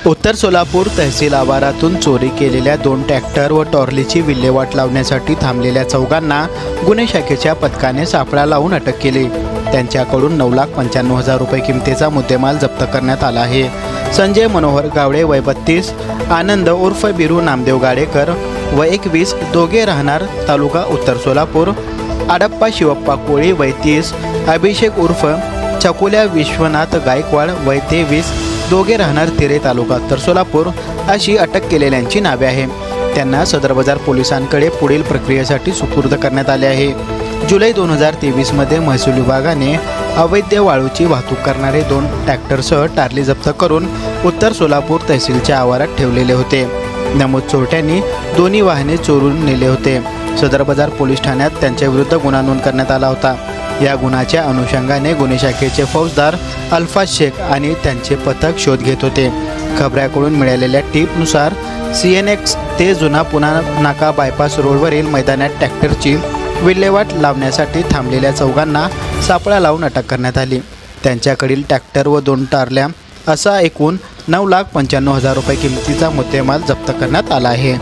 उत्तर सोलापूर तहसील आवारातून चोरी केलेल्या 2 ट्रॅक्टर व टॉर्लीची विल्हेवाट लावण्यासाठी थांबलेल्या चौघांना गुन्हे शाखेच्या पथकाने सापळा लावून अटक केली। त्यांच्याकडून 9,95,000 रुपये किमतीचा मुद्देमाल जप्त करण्यात आला आहे। संजय मनोहर गावडे वय 32, आनंद उर्फ बिरू नामदेव गाडेकर वय 21, दोघे राहणार तालुका उत्तर सोलापूर, आडप्पा शिवप्पा कोळी वय 30, अभिषेक उर्फ चकुल्या विश्वनाथ गायकवाड वय 23, दोघे राहणार तिरे तालुका उत्तर सोलापूर अशी अटक केलेल्यांची नावे आहे। त्यांना सदर बाजार पोलिसांकडे पुढील प्रक्रियेसाठी सुपूर्द करण्यात आले आहे। जुलै 2023 मध्ये महसूल विभागाने अवैध वाळूची वाहतूक करणारे 2 ट्रॅक्टरसह टार्ली जप्त करून उत्तर सोलापूर तहसीलच्या आवारात ठेवलेले होते। नमूद चोरट्यांनी दोन्ही वाहने चोरून नेले होते। सदर बाजार पोलीस ठाण्यात त्यांच्या विरुद्ध गुन्हा नोंद करण्यात आला होता। या गुन्ह्याच्या अनुषंगाने गुन्हे शाखेचे फौजदार अल्फाज शेख आणि त्यांचे पथक शोध घेत होते। खबऱ्याकडून मिळालेल्या टिपनुसार CNX ते जुना पुणा नाका बायपास रोडवरील मैदानात ट्रॅक्टरची विल्हेवाट लावण्यासाठी थांबलेल्या चौघांना सापळा लावून अटक करण्यात आली। त्यांच्याकडील ट्रॅक्टर व 2 टार्ल्या असा एकूण 9,95,000 रुपये किमतीचा मुद्देमाल जप्त करण्यात आला आहे।